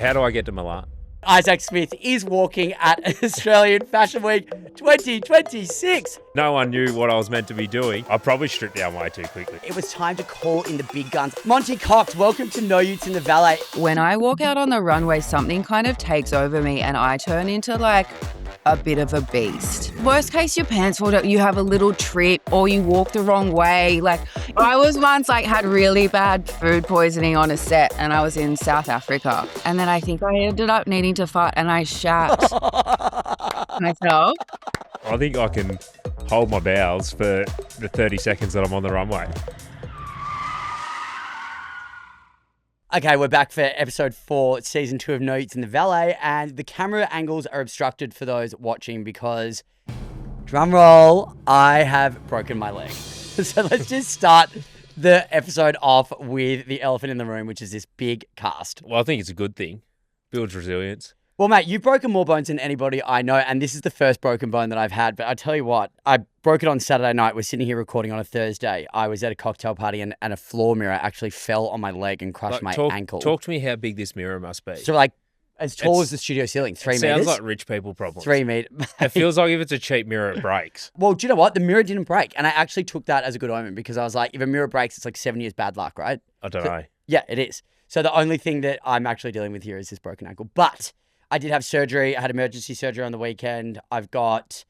how do I get to Milan? Isaac Smith is walking at Australian Fashion Week 2026. No one knew what I was meant to be doing. I probably stripped down way too quickly. It was time to call in the big guns. Montana Cox, welcome to No Utes in the Valet. When I walk out on the runway, something kind of takes over me and I turn into like a bit of a beast. Worst case, your pants fall down, you have a little trip or you walk the wrong way. Like I was once had really bad food poisoning on a set and I was in South Africa. And then I think I ended up needing to fart and I shat myself. I think I can hold my bowels for the 30 seconds that I'm on the runway. Okay, we're back for episode 4, season 2 of No Utes in the Valet, and the camera angles are obstructed for those watching because, drum roll, I have broken my leg. So let's just start the episode off with the elephant in the room, which is this big cast. Well, I think it's a good thing. Builds resilience. Well, mate, you've broken more bones than anybody I know, and this is the first broken bone that I've had. But I tell you what, I broke it on Saturday night. We're sitting here recording on a Thursday. I was at a cocktail party, and a floor mirror actually fell on my leg and crushed my ankle. Talk to me how big this mirror must be. So, as tall as the studio ceiling, 3 meters. Sounds like rich people problems. 3 meters. It feels like if it's a cheap mirror, it breaks. Well, do you know what? The mirror didn't break, and I actually took that as a good omen because I was like, if a mirror breaks, it's like 7 years bad luck, right? I don't know. Yeah, it is. So the only thing that I'm actually dealing with here is this broken ankle. But I did have surgery. I had emergency surgery on the weekend. I've got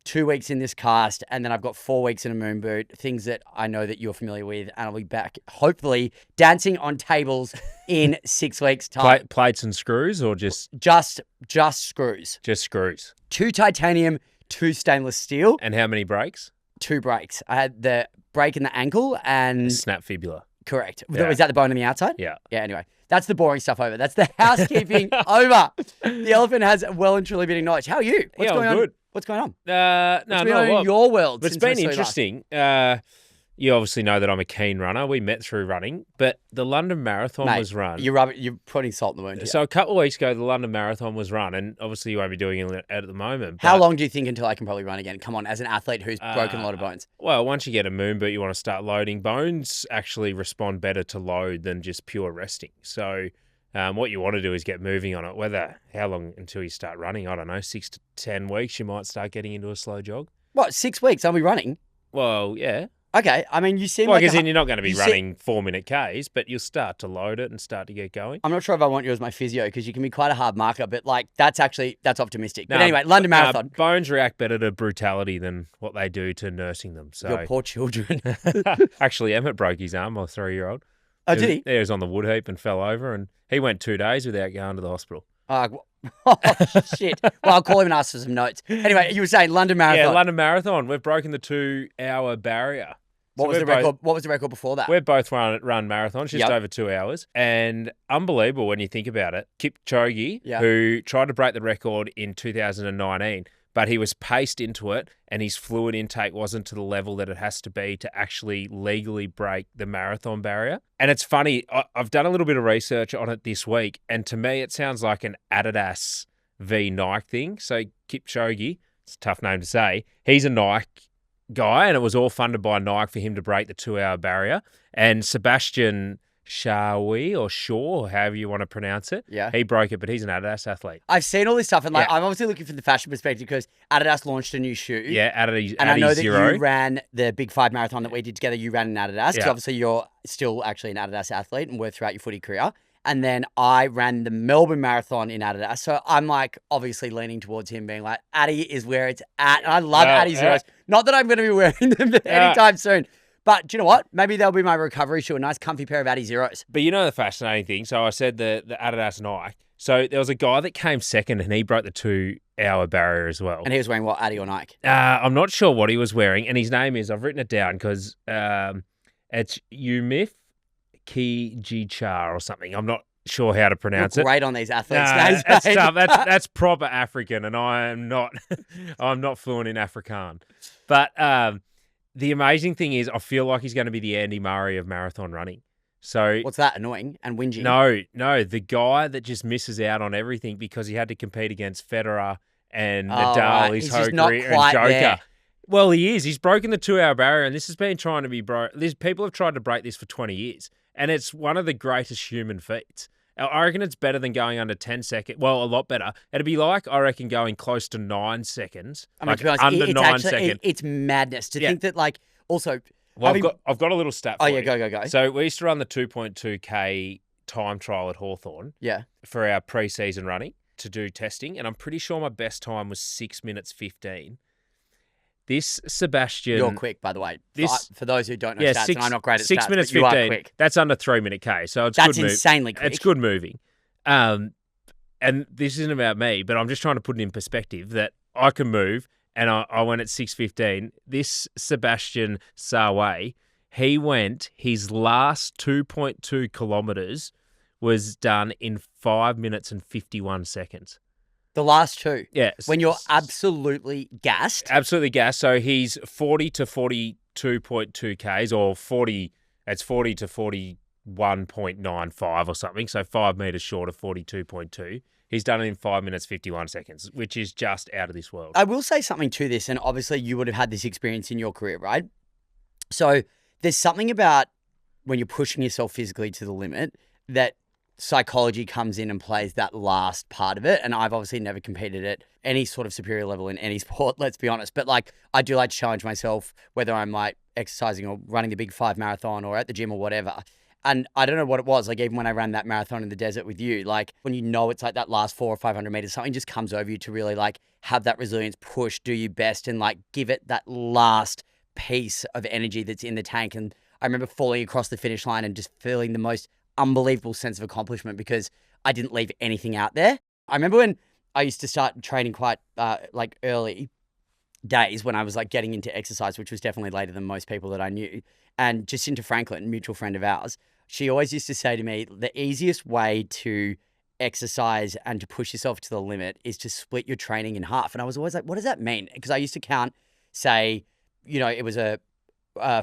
2 weeks in this cast, and then I've got 4 weeks in a moon boot, things that I know that you're familiar with, and I'll be back, hopefully, dancing on tables in 6 weeks' time. Plates and screws, or just screws? Just screws. 2 titanium, 2 stainless steel. And how many breaks? 2 breaks. I had the break in the ankle and... Snap fibula. Correct. Yeah. Was that the bone on the outside? Yeah. Yeah, anyway. That's the boring stuff over. That's the housekeeping over. The elephant has well and truly been acknowledged. How are you? What's going on? Good. What's going on? No, What's going on in your world? It's been interesting. You obviously know that I'm a keen runner. We met through running, but the London Marathon was run. You're putting salt in the wound here. So a couple of weeks ago, the London Marathon was run, and obviously you won't be doing it at the moment. How long do you think until I can probably run again? Come on, as an athlete who's broken a lot of bones. Well, once you get a moon boot, you want to start loading. Bones actually respond better to load than just pure resting. So what you want to do is get moving on it. How long until you start running? I don't know, 6 to 10 weeks, you might start getting into a slow jog. What, 6 weeks? I'll be running? Well, yeah. Okay, I mean, you seem like... Well, because you're not going to be running 4-minute Ks, but you'll start to load it and start to get going. I'm not sure if I want you as my physio, because you can be quite a hard marker, but that's optimistic. But anyway, London Marathon. Bones react better to brutality than what they do to nursing them. So your poor children. Actually, Emmett broke his arm, my 3-year-old. Oh, did he? He was on the wood heap and fell over, and he went 2 days without going to the hospital. Oh, shit. Well, I'll call him and ask for some notes. Anyway, you were saying London Marathon. Yeah, London Marathon. We've broken the 2-hour barrier. What was the record? What was the record before that? We've both run marathons, just over 2 hours. And unbelievable when you think about it. Kipchoge, who tried to break the record in 2019, but he was paced into it and his fluid intake wasn't to the level that it has to be to actually legally break the marathon barrier. And it's funny, I've done a little bit of research on it this week, and to me it sounds like an Adidas v Nike thing. So Kipchoge, it's a tough name to say, he's a Nike guy, and it was all funded by Nike for him to break the 2-hour barrier. And Sebastian Shaw, however you want to pronounce it, he broke it, but he's an Adidas athlete. I've seen all this stuff, and I'm obviously looking from the fashion perspective because Adidas launched a new shoe. Yeah, Adidas and I know that Zero. You ran the Big 5 marathon that we did together. You ran in Adidas because obviously you're still actually an Adidas athlete and were throughout your footy career. And then I ran the Melbourne Marathon in Adidas. So I'm obviously leaning towards him being like, Addy is where it's at. And I love Addy Zeros. Not that I'm going to be wearing them anytime soon. But do you know what? Maybe they'll be my recovery shoe, a nice comfy pair of Addy Zeros. But you know the fascinating thing? So I said the Adidas Nike. So there was a guy that came second and he broke the 2-hour barrier as well. And he was wearing what, Addy or Nike? I'm not sure what he was wearing. And his name is, I've written it down because it's Umif Kijichar or something. I'm not sure how to pronounce it. Great on these athletes' names. That's tough. That's proper African, and I'm not fluent in Afrikaans. But the amazing thing is, I feel like he's going to be the Andy Murray of marathon running. So what's that? Annoying and whinging? No, the guy that just misses out on everything because he had to compete against Federer and Nadal, He's just not and quite Joker. there. Well, he is. He's broken the 2-hour barrier, and this has been trying to be people have tried to break this for 20 years, and it's one of the greatest human feats. I reckon it's better than going under 10 seconds. Well, a lot better. It'd be like, I reckon, going close to 9 seconds. I mean, to be honest, under it's 9 actually, seconds. It's madness to think that, like, also... Well, I've got a little stat for you. Go. So we used to run the 2.2K time trial at Hawthorn for our pre-season running to do testing, and I'm pretty sure my best time was 6 minutes 15. This Sebastian... You're quick, by the way. For those who don't know stats, and I'm not great at 6 stats, minutes but you 15, are quick. That's under 3-minute K, so it's That's good insanely quick. It's good moving. And this isn't about me, but I'm just trying to put it in perspective that I can move, and I went at 6:15. This Sebastian Sawe, he went, his last 2.2 kilometres was done in 5 minutes and 51 seconds. The last two? Yeah. When you're absolutely gassed? Absolutely gassed. So he's 40 to 42.2 Ks, or 40 to 41.95 or something, so 5 metres short of 42.2. He's done it in 5 minutes, 51 seconds, which is just out of this world. I will say something to this, and obviously you would have had this experience in your career, right? So there's something about when you're pushing yourself physically to the limit that psychology comes in and plays that last part of it. And I've obviously never competed at any sort of superior level in any sport, let's be honest. But like, I do like to challenge myself, whether I'm like exercising or running the Big 5 marathon or at the gym or whatever. And I don't know what it was, like even when I ran that marathon in the desert with you, like when you know it's like that last 400 or 500 meters, something just comes over you to really like have that resilience, push, do your best, and like give it that last piece of energy that's in the tank. And I remember falling across the finish line and just feeling the most unbelievable sense of accomplishment because I didn't leave anything out there. I remember when I used to start training quite like early days when I was like getting into exercise, which was definitely later than most people that I knew. And Jacinta Franklin, mutual friend of ours, she always used to say to me, the easiest way to exercise and to push yourself to the limit is to split your training in half. And I was always like, what does that mean? Because I used to count, say, you know, it was a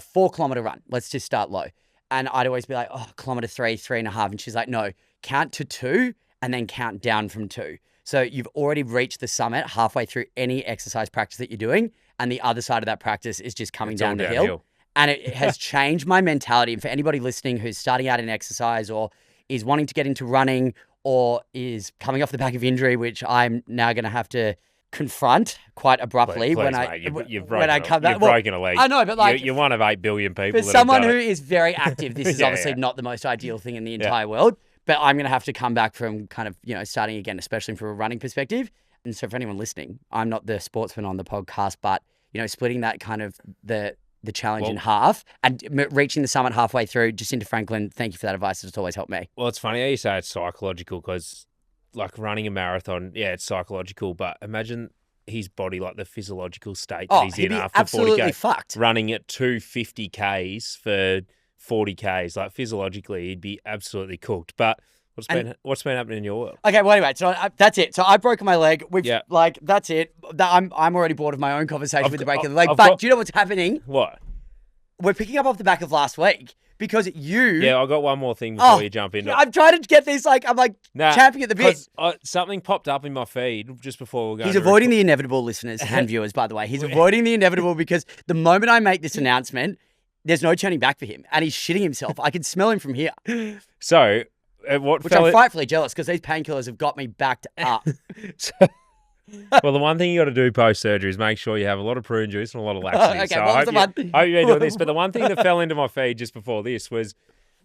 4 kilometer run. Let's just start low. And I'd always be like, kilometer 3.5. And she's like, no, count to 2 and then count down from 2. So you've already reached the summit halfway through any exercise practice that you're doing. And the other side of that practice is just coming down the hill. And it has changed my mentality. And for anybody listening who's starting out in exercise or is wanting to get into running or is coming off the back of injury, which I'm now going to have to confront quite abruptly when I come back. You've broken a leg. I know, but like you're one of 8 billion people. For someone who is very active, this is obviously not the most ideal thing in the entire world. But I'm going to have to come back from kind of, you know, starting again, especially from a running perspective. And so for anyone listening, I'm not the sportsman on the podcast, but, you know, splitting that kind of the challenge in half and reaching the summit halfway through, Jacinta Franklin, thank you for that advice. It's always helped me. Well, it's funny how you say it's psychological because, like, running a marathon, it's psychological, but imagine his body, like the physiological state that he's in after 40K. Fucked. Running at 250 Ks for 40 Ks, like physiologically, he'd be absolutely cooked. But what's been happening in your world? Okay, well, anyway, so that's it. So I've broken my leg. Like, that's it. I'm already bored of my own conversation with the break of the leg. But do you know what's happening? What? We're picking up off the back of last week because you... Yeah, I got one more thing before you jump into it. I'm trying to get this, I'm champing at the bit. Something popped up in my feed just before we're going. He's avoiding the inevitable, listeners and viewers, by the way. He's avoiding the inevitable because the moment I make this announcement, there's no turning back for him. And he's shitting himself. I can smell him from here. So... I'm frightfully jealous because these painkillers have got me backed up. Well, the one thing you got to do post-surgery is make sure you have a lot of prune juice and a lot of laxatives. Okay, so I hope you're doing this. But the one thing that fell into my feed just before this was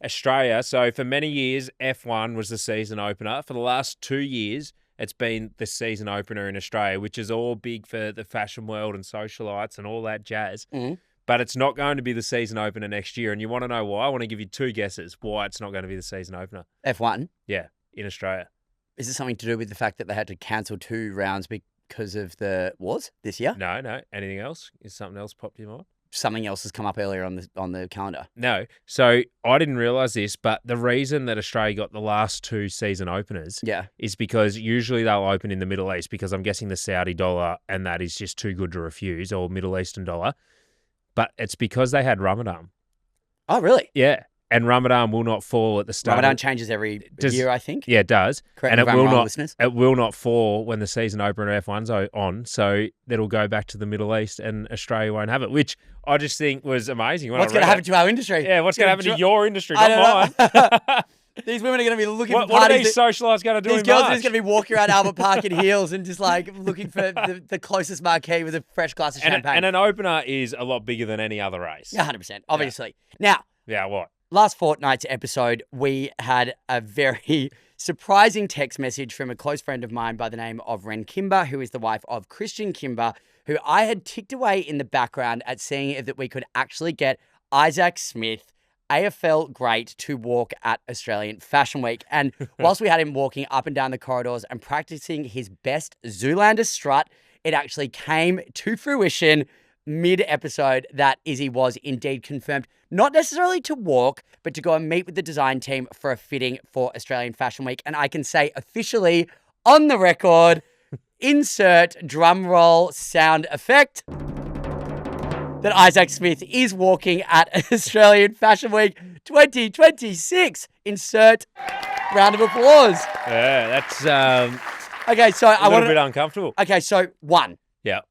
Australia. So for many years, F1 was the season opener. For the last 2 years, it's been the season opener in Australia, which is all big for the fashion world and socialites and all that jazz. Mm-hmm. But it's not going to be the season opener next year. And you want to know why? I want to give you 2 guesses why it's not going to be the season opener. F1? Yeah, in Australia. Is it something to do with the fact that they had to cancel 2 rounds because of the wars this year? No. Anything else? Is something else popped in your mind? Something else has come up earlier on the calendar. No. So I didn't realise this, but the reason that Australia got the last 2 season openers is because usually they'll open in the Middle East because I'm guessing the Saudi dollar and that is just too good to refuse, or Middle Eastern dollar. But it's because they had Ramadan. Oh, really? Yeah. And Ramadan will not fall at the start. Ramadan changes every year, I think. Yeah, it does. Correct me if I'm wrong, listeners. It will not fall when the season opener F1's on. So it'll go back to the Middle East and Australia won't have it, which I just think was amazing. What's going to happen to our industry? Yeah, what's going to happen to your industry, not mine. These women are going to be looking What for are parties. these socialites going to do These in girls are March? just going to be walking around Albert Park in heels and just like looking for the closest marquee with a fresh glass of champagne. And an opener is a lot bigger than any other race. Yeah, 100%, obviously. Now, Yeah, what? last fortnight's episode, we had a very surprising text message from a close friend of mine by the name of Ren Kimber, who is the wife of Christian Kimber, who I had ticked away in the background at seeing if that we could actually get Isaac Smith, AFL great, to walk at Australian Fashion Week. And whilst we had him walking up and down the corridors and practicing his best Zoolander strut, it actually came to fruition mid-episode that Izzy was indeed confirmed, not necessarily to walk, but to go and meet with the design team for a fitting for Australian Fashion Week. And I can say officially on the record, insert drum roll sound effect, that Isaac Smith is walking at Australian Fashion Week 2026. Insert round of applause. Yeah, that's Okay, so a little bit uncomfortable. Okay, so one. Yeah.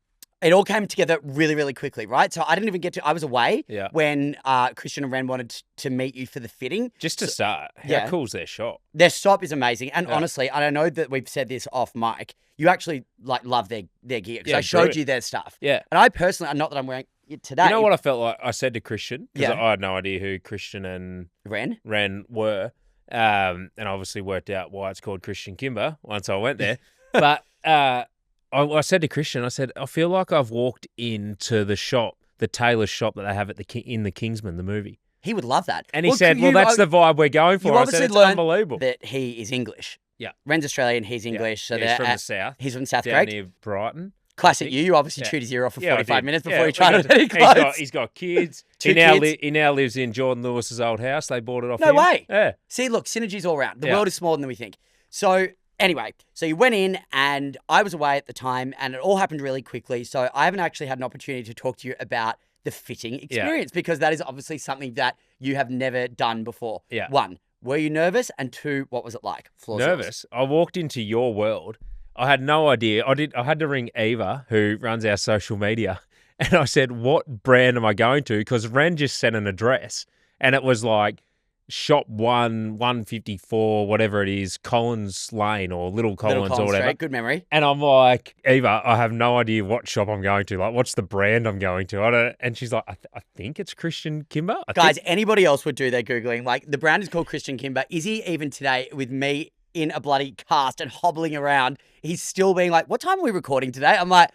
It all came together really, really quickly, right? So I didn't even get to, I was away Yeah. when Christian and Ren wanted to meet you for the fitting. Just to start, yeah. how cool's their shop? Their shop is amazing. And Yeah. honestly, and I know that we've said this off mic, you actually like love their gear. Because Yeah, I showed brilliant. you their stuff. Yeah. And I personally, not that I'm wearing it today. You know what I felt like? I said to Christian, because Yeah. I had no idea who Christian and Ren? Ren were, and obviously worked out why it's called Christian Kimber once I went there. But I said to Christian, I said, I feel like I've walked into the shop, the tailor shop that they have at in the Kingsman, the movie. He would love that. And he said, well, that's the vibe we're going for. You I obviously said, it's learned unbelievable. that he is English. Yeah. Ren's Australian, he's English. So he's they're from the south. He's from South, down correct? near Brighton. Classic I think. you. You obviously Yeah. chewed his ear off for Yeah, I 45 did. minutes Yeah, before he we tried got on any clothes. He's got kids. Two He now, kids. he now lives in Jordan Lewis's old house. They bought it off No him. way. Yeah. See, look, synergies all around. The Yeah. world is smaller than we think. So anyway, so you went in and I was away at the time and it all happened really quickly. So I haven't actually had an opportunity to talk to you about the fitting experience because that is obviously something that you have never done before. Yeah. One, were you nervous? And two, what was it like? Floor's yours. Nervous. I walked into your world. I had no idea. I had to ring Eva, who runs our social media, and I said, what brand am I going to? Because Ren just sent an address, and it was like shop 154, whatever it is, Collins Lane or Little Collins or whatever. Street. Good memory. And I'm like, Eva, I have no idea what shop I'm going to. Like, what's the brand I'm going to? I don't. And she's like, I think it's Christian Kimber. Guys, anybody else would do their Googling. Like, the brand is called Christian Kimber. Is he even today with me in a bloody cast and hobbling around? He's still being like, what time are we recording today? I'm like,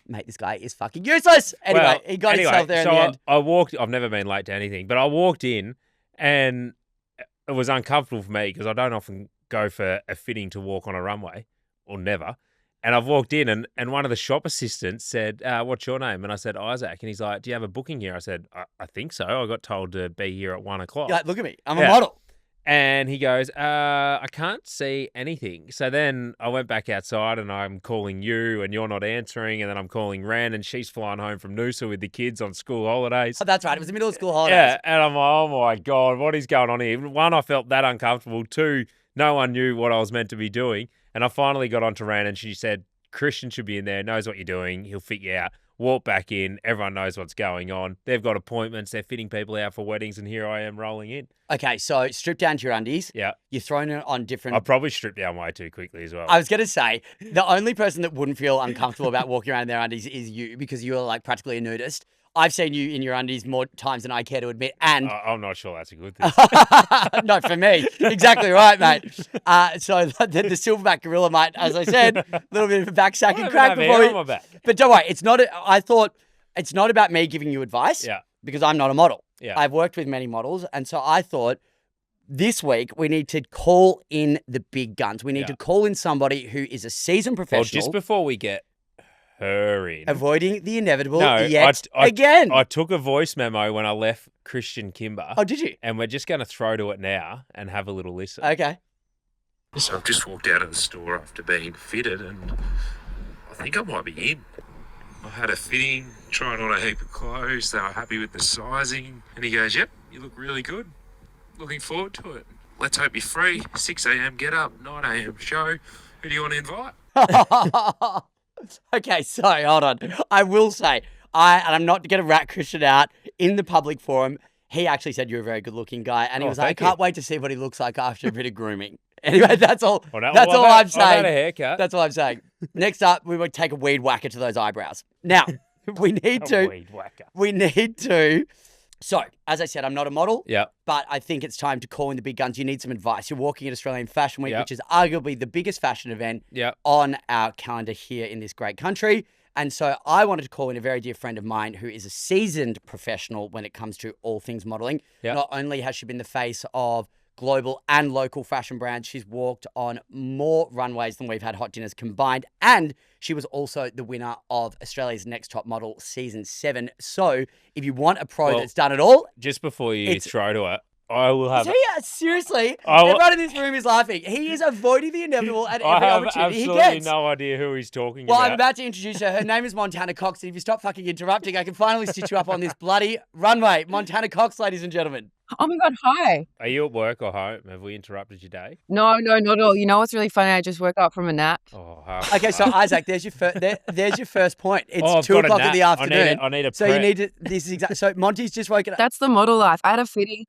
mate, this guy is fucking useless. Anyway, he got himself there in the end. I walked, I've never been late to anything, but I walked in and it was uncomfortable for me because I don't often go for a fitting to walk on a runway, or never. And I've walked in and one of the shop assistants said, what's your name? And I said, Isaac. And he's like, do you have a booking here? I said, I think so. I got told to be here at 1 o'clock. You're like, look at me. I'm a model. And he goes, I can't see anything. So then I went back outside and I'm calling you and you're not answering. And then I'm calling Ren and she's flying home from Noosa with the kids on school holidays. Oh, that's right. It was the middle of school holidays. Yeah. And I'm like, oh my God, what is going on here? One, I felt that uncomfortable. Two, no one knew what I was meant to be doing. And I finally got onto Ren and she said, Christian should be in there, knows what you're doing. He'll fit you out. Walk back in. Everyone knows what's going on. They've got appointments. They're fitting people out for weddings. And here I am rolling in. Okay, so strip down to your undies. Yeah. You're throwing it on different... I probably stripped down way too quickly as well. I was going to say, the only person that wouldn't feel uncomfortable about walking around in their undies is you because you're like practically a nudist. I've seen you in your undies more times than I care to admit. And I'm not sure that's a good thing. no, for me. Exactly right, mate. So the silverback gorilla, mate, as I said, a little bit of a back sack and crack before hair on my back. But don't worry, I thought it's not about me giving you advice. Yeah. Because I'm not a model. Yeah. I've worked with many models. And so I thought this week we need to call in the big guns. We need to call in somebody who is a seasoned professional. Well, just before we get her in. Avoiding the inevitable yet again. I took a voice memo when I left Christian Kimber. Oh, did you? And we're just going to throw to it now and have a little listen. Okay. So I've just walked out of the store after being fitted and I think I might be in. I had a fitting, tried on a heap of clothes, they were happy with the sizing. And he goes, yep, you look really good. Looking forward to it. Let's hope you're free. 6 a.m. get up, 9 a.m. show. Who do you want to invite? Okay, so hold on. I will say, I'm not going to rat Christian out in the public forum. he actually said you're a very good looking guy. And he was like, I thank you. can't wait to see what he looks like after a bit of grooming. Anyway, that's all. Well, That's all I'm saying. I've had a haircut. That's all I'm saying. Next up, we would take a weed whacker to those eyebrows. Now, we need to. Weed whacker. We need to. So, as I said, I'm not a model. Yeah. But I think it's time to call in the big guns. You need some advice. You're walking at Australian Fashion Week, Yep. which is arguably the biggest fashion event Yep. on our calendar here in this great country. And so I wanted to call in a very dear friend of mine who is a seasoned professional when it comes to all things modeling. Yep. Not only has she been the face of global and local fashion brands, she's walked on more runways than we've had hot dinners combined. And she was also the winner of Australia's Next Top Model Season 7. So if you want a pro that's done it all. Just before you throw to it, I will have. Seriously, everyone in this room is laughing. He is avoiding the inevitable at every opportunity he gets. I have absolutely no idea who he's talking about. Well, I'm about to introduce her. Her name is Montana Cox. And if you stop fucking interrupting, I can finally stitch you up on this bloody runway. Montana Cox, ladies and gentlemen. Oh my God, hi. Are you at work or home? Have we interrupted your day? No, not at all. You know what's really funny? I just woke up from a nap. Okay, so Isaac, there's your first point. It's 2 o'clock in the afternoon. I need a So you need to, this is exactly, so Monty's just woken up. That's the model life. I had a fitting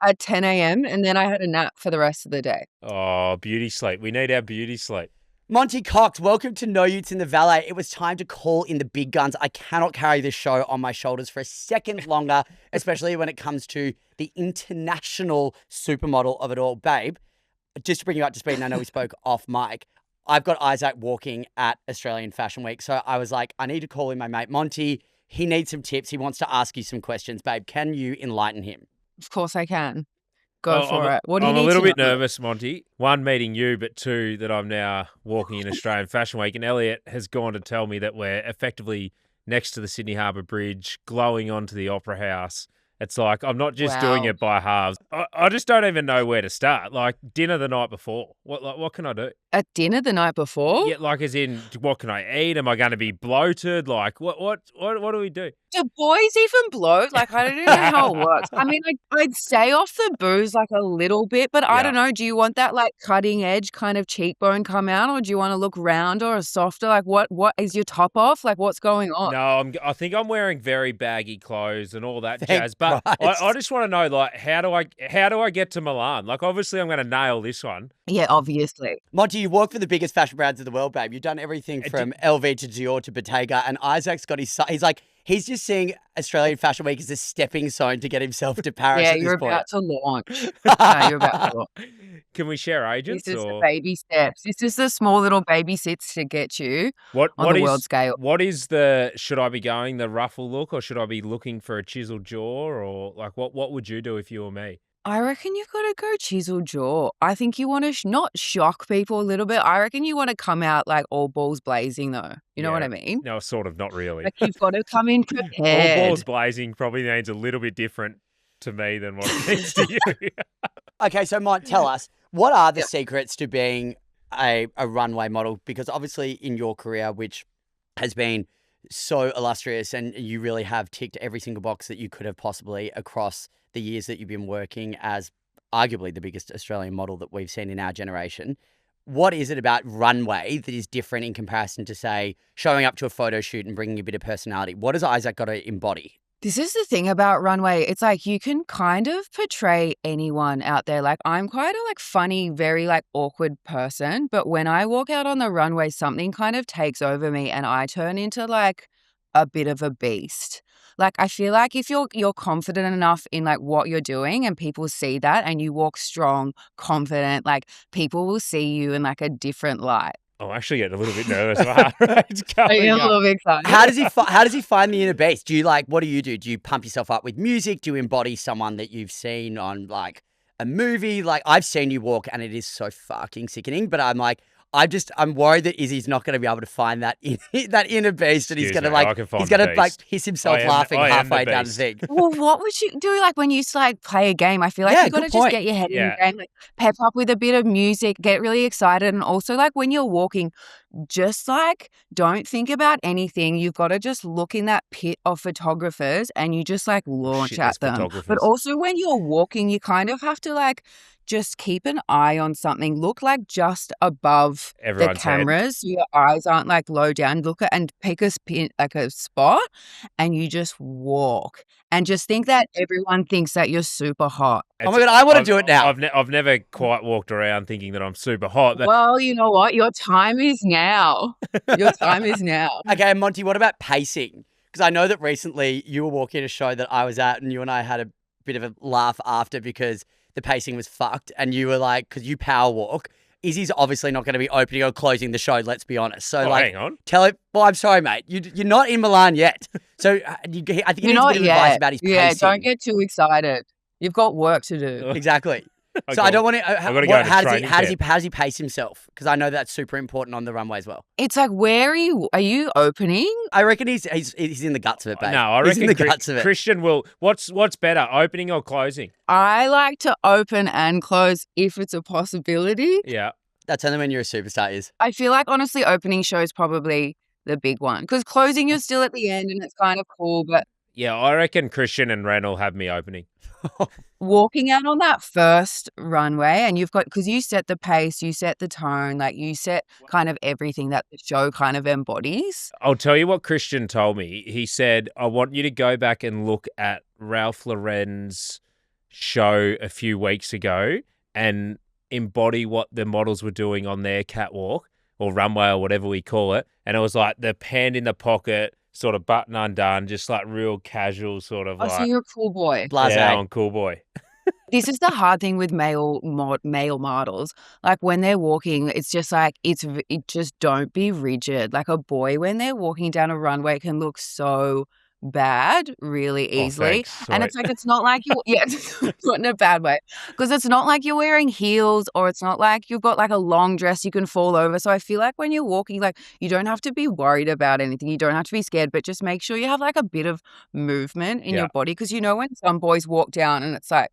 at 10 a.m. and then I had a nap for the rest of the day. Oh, beauty sleep. We need our beauty sleep. Monty Cox, welcome to No Utes in the Valet. It was time to call in the big guns. I cannot carry this show on my shoulders for a second longer, especially when it comes to the international supermodel of it all. Babe, just to bring you up to speed, and I know we spoke off mic, I've got Isaac walking at Australian Fashion Week. So I was like, I need to call in my mate Monty. He needs some tips. He wants to ask you some questions. Babe, can you enlighten him? Of course I can. Go for it. What do you I'm need a little to bit know? nervous, Monty. One, meeting you, but two, that I'm now walking in Australian Fashion Week. And Elliot has gone to tell me that we're effectively next to the Sydney Harbour Bridge, glowing onto the Opera House. It's like, I'm not just doing it by halves. I just don't even know where to start. Like, dinner the night before. What can I do? At dinner the night before? Yeah, like as in, what can I eat? Am I going to be bloated? Like, what do we do? Do boys even bloat? Like, I don't even know how it works. I mean, I'd stay off the booze like a little bit, but I don't know. Do you want that like cutting edge kind of cheekbone come out, or do you want to look rounder or softer? Like, what is your top off? Like, what's going on? No, I think I'm wearing very baggy clothes and all that jazz. But I just want to know, like, how do I get to Milan? Like, obviously, I'm going to nail this one. Yeah, obviously. Monty, you work for the biggest fashion brands in the world, babe. You've done everything from LV to Dior to Bottega, and Isaac's got he's just seeing Australian Fashion Week as a stepping stone to get himself to Paris at this point. Yeah, you're about to launch. No, you're about to launch. Can we share agents? This is the baby steps. This is the small little baby steps to get you on the world scale. What is should I be going the ruffle look, or should I be looking for a chiseled jaw, or like what would you do if you were me? I reckon you've got to go chisel jaw. I think you want to not shock people a little bit. I reckon you want to come out like all balls blazing though. You know what I mean? No, sort of, not really. Like you've got to come in prepared. All balls blazing probably means a little bit different to me than what it means to you. Okay, so Mike, tell us, what are the secrets to being a runway model? Because obviously in your career, which has been so illustrious, and you really have ticked every single box that you could have possibly across the years that you've been working as arguably the biggest Australian model that we've seen in our generation. What is it about runway that is different in comparison to, say, showing up to a photo shoot and bringing a bit of personality? What has Isaac got to embody? This is the thing about runway. It's like you can kind of portray anyone out there. Like I'm quite a like funny, very like awkward person. But when I walk out on the runway, something kind of takes over me and I turn into like a bit of a beast. Like I feel like if you're confident enough in like what you're doing and people see that and you walk strong, confident, like people will see you in like a different light. I'm actually getting a little bit nervous. My heart rate's going I'm up. a little bit excited. How does he find the inner beast? Do you what do you do? Do you pump yourself up with music? Do you embody someone that you've seen on like a movie? Like I've seen you walk and it is so fucking sickening, but I'm like, I'm worried that Izzy's not going to be able to find that inner beast, and he's going to piss himself laughing halfway down the thing. Well, what would you do like when you used to like play a game? I feel like you got to just get your head in the game, like pep up with a bit of music, get really excited, and also like when you're walking, just like don't think about anything. You've got to just look in that pit of photographers and you just like launch at them. But also when you're walking, you kind of have to like just keep an eye on something. Look like just above Everyone's the cameras. So your eyes aren't like low down. Look at and pick a spin, like a spot, and you just walk. And just think that everyone thinks that you're super hot. Oh my God, I want to do it now. I've never quite walked around thinking that I'm super hot. But Well, you know what? Your time is now. Your time is now. Okay, Monty, what about pacing? Because I know that recently you were walking a show that I was at and you and I had a bit of a laugh after because the pacing was fucked and you were like, because you power walk, Izzy's obviously not going to be opening or closing the show, let's be honest. So hang on. Tell him, well, I'm sorry, mate. You're not in Milan yet. So I think you need a bit of advice about his pacing. Yeah, don't get too excited. You've got work to do. Exactly. So I don't want to. How does he pace himself? Because I know that's super important on the runway as well. It's like, where are you opening? I reckon he's in the guts of it, babe. No, I reckon he's in the guts of it. Christian will. What's better, opening or closing? I like to open and close if it's a possibility. Yeah, that's only when you're a superstar. Is I feel like honestly, opening show is probably the big one because closing you're still at the end and it's kind of cool, but yeah, I reckon Christian and Ren will have me opening. Walking out on that first runway and you've got, because you set the pace, you set the tone, like you set kind of everything that the show kind of embodies. I'll tell you what Christian told me. He said, I want you to go back and look at Ralph Lauren's show a few weeks ago and embody what the models were doing on their catwalk or runway or whatever we call it. And it was like the hand in the pocket, sort of button undone, just like real casual sort of So you're a cool boy. Blase. Yeah, I'm cool boy. This is the hard thing with male models. Like when they're walking, it's just like, it just don't be rigid. Like a boy, when they're walking down a runway can look so bad really easily. And it's like, it's not like not in a bad way, because it's not like you're wearing heels or it's not like you've got like a long dress you can fall over. So I feel like when you're walking, like you don't have to be worried about anything. You don't have to be scared, but just make sure you have like a bit of movement in your body. Because you know when some boys walk down and it's like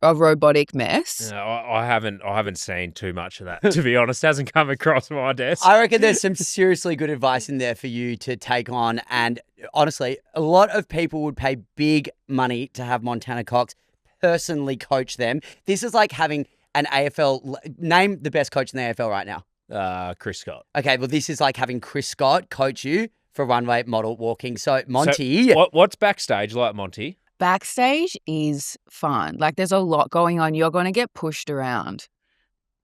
a robotic mess. No, I haven't seen too much of that, to be honest. Hasn't come across my desk. I reckon there's some seriously good advice in there for you to take on. And honestly, a lot of people would pay big money to have Montana Cox personally coach them. This is like having an AFL. Name the best coach in the AFL right now. Chris Scott. Okay, well, this is like having Chris Scott coach you for runway model walking. So, Monty. So what's backstage like, Monty? Backstage is fun. Like there's a lot going on. You're going to get pushed around.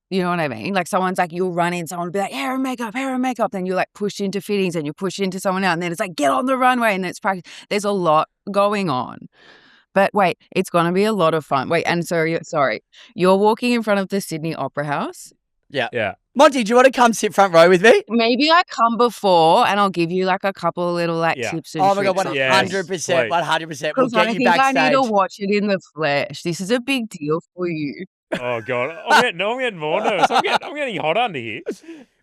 You know what I mean? Like someone's like, you'll run in, someone will be like, hair and makeup. Then you're like pushed into fittings and you're pushed into someone else. And then it's like, get on the runway. And it's practice. There's a lot going on. But wait, it's going to be a lot of fun. Wait, and sorry. You're walking in front of the Sydney Opera House. Yeah. Monty, do you want to come sit front row with me? Maybe I come before and I'll give you like a couple of little like tips and tricks. Oh my God, 100%, 100%. We'll get you backstage. I think I need to watch it in the flesh. This is a big deal for you. Oh God, I'm getting more nervous. I'm getting hot under here.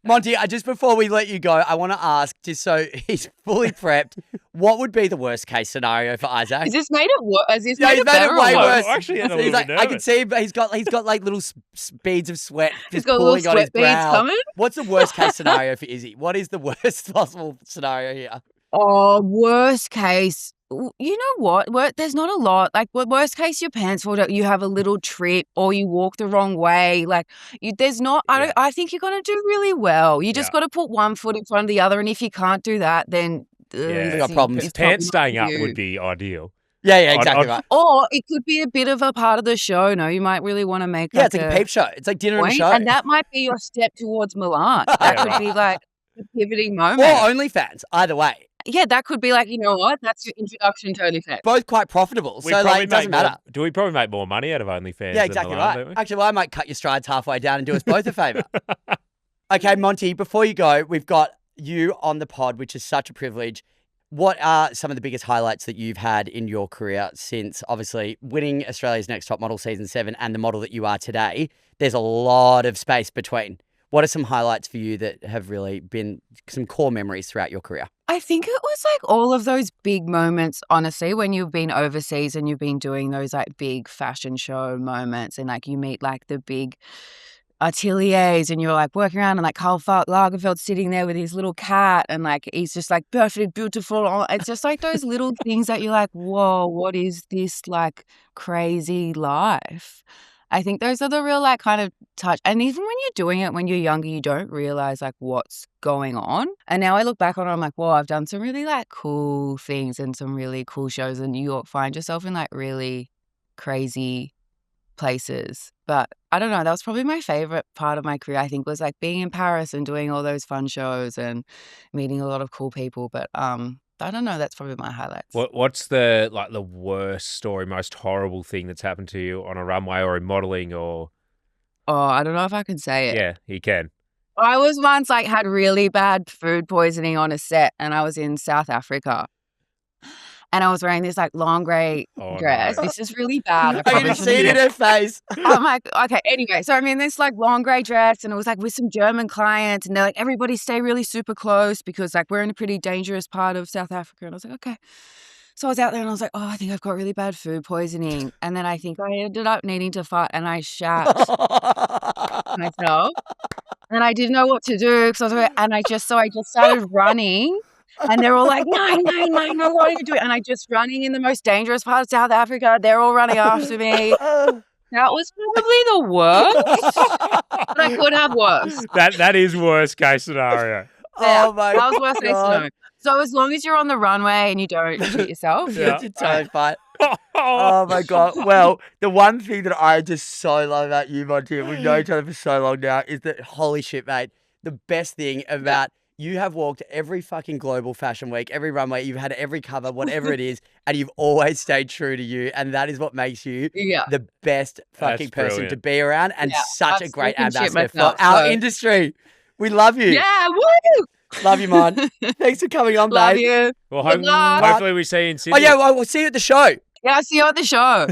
Monty, just before we let you go, I want to ask, just so he's fully prepped, what would be the worst case scenario for Isaac? Has this made it worse? Has this made it made it better way or worse. Actually, I can see he's got like little beads of sweat just got pooling on his brow. Coming? What's the worst case scenario for Izzy? What is the worst possible scenario here? Oh, worst case. You know what? There's not a lot. Like, worst case, your pants fall down, you have a little trip or you walk the wrong way. Like, there's not, I think you're going to do really well. You just got to put one foot in front of the other. And if you can't do that, then you got problems. Pants staying up would be ideal. Yeah, exactly right. Or it could be a bit of a part of the show. No, you might really want to make it's like a peep show. It's like dinner and a show. And that might be your step towards Milan. That could be like a pivoting moment. Or OnlyFans, either way. Yeah, that could be like, you know what? That's your introduction to OnlyFans. Both quite profitable, so like, it doesn't matter. Do we probably make more money out of OnlyFans? Yeah, exactly right. Actually, I might cut your strides halfway down and do us both a favour. Okay, Monty, before you go, we've got you on the pod, which is such a privilege. What are some of the biggest highlights that you've had in your career since, obviously, winning Australia's Next Top Model Season 7 and the model that you are today? There's a lot of space between. What are some highlights for you that have really been some core memories throughout your career? I think it was like all of those big moments, honestly, when you've been overseas and you've been doing those like big fashion show moments and like you meet like the big ateliers and you're like working around and like Karl Lagerfeld sitting there with his little cat and like he's just like perfect, beautiful. It's just like those little things that you're like, whoa, what is this like crazy life? I think those are the real like kind of touch. And even when you're doing it when you're younger, you don't realize like what's going on. And now I look back on it, I'm like, whoa, I've done some really like cool things and some really cool shows in New York. Find yourself in like really crazy places. But I don't know, that was probably my favorite part of my career, I think, was like being in Paris and doing all those fun shows and meeting a lot of cool people. But I don't know, that's probably my highlights. What's the worst story, most horrible thing that's happened to you on a runway or in modeling or? Oh, I don't know if I can say it. Yeah, you can. I was once like had really bad food poisoning on a set, and I was in South Africa. And I was wearing this like long grey dress. No. This is really bad. I can see it in her face. I'm like, okay, anyway. So I'm in this like long grey dress, and it was like with some German clients, and they're like, everybody stay really super close because like we're in a pretty dangerous part of South Africa. And I was like, okay. So I was out there and I was like, oh, I think I've got really bad food poisoning. And then I think I ended up needing to fart, and I shat myself. And I didn't know what to do because I just started running. And they're all like, no, what are you doing? And I just running in the most dangerous part of South Africa. They're all running after me. That was probably the worst. But I could have worse. That is worst case scenario. Yeah, oh my God. That was worst case scenario. So as long as you're on the runway and you don't shoot yourself. Yeah, it's totally fine. Oh my God. Well, the one thing that I just so love about you, Monty, and we've known each other for so long now, is that, holy shit, mate, the best thing about you have walked every fucking global fashion week, every runway, you've had every cover, whatever it is, and you've always stayed true to you. And that is what makes you the best fucking person to be around and such a great ambassador for our industry. We love you. Yeah, woo! Love you, Mon. Thanks for coming on, love babe. You. Well, hopefully we see you in Sydney. Oh, yeah, well, we'll see you at the show. Yeah, I'll see you at the show.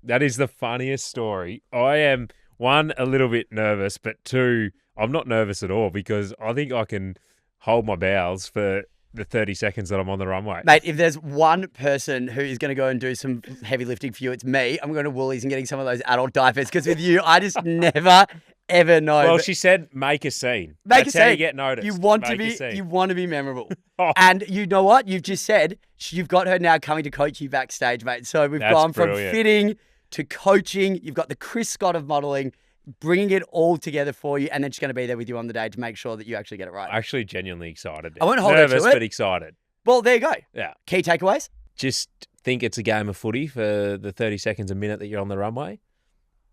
That is the funniest story. I am, one, a little bit nervous, but two, I'm not nervous at all because I think I can hold my bowels for the 30 seconds that I'm on the runway. Mate, if there's one person who is going to go and do some heavy lifting for you, it's me. I'm going to Woolies and getting some of those adult diapers because with you, I just never, ever know. Well, she said make a scene. That's how you get noticed. You want to be memorable. And you know what? You've just said you've got her now coming to coach you backstage, mate. So we've gone from fitting to coaching. You've got the Chris Scott of modeling, bringing it all together for you, and then she's going to be there with you on the day to make sure that you actually get it right. Actually, genuinely excited. I won't hold her to it. Nervous, but excited. Well, there you go. Yeah. Key takeaways? Just think it's a game of footy for the 30 seconds a minute that you're on the runway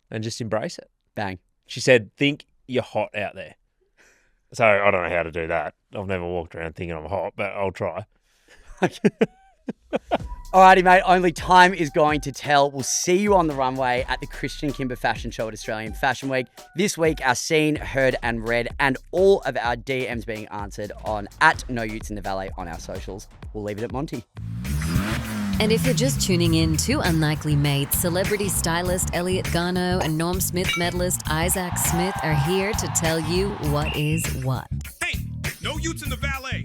and just embrace it. Bang. She said, think you're hot out there. So I don't know how to do that. I've never walked around thinking I'm hot, but I'll try. Alrighty, mate. Only time is going to tell. We'll see you on the runway at the Christian Kimber Fashion Show at Australian Fashion Week. This week, our seen, heard, and read, and all of our DMs being answered on @No Utes in the Valet on our socials. We'll leave it at Monty. And if you're just tuning in, two unlikely mates, celebrity stylist Elliot Garno and Norm Smith medalist Isaac Smith are here to tell you what is what. Hey, no Utes in the Valet.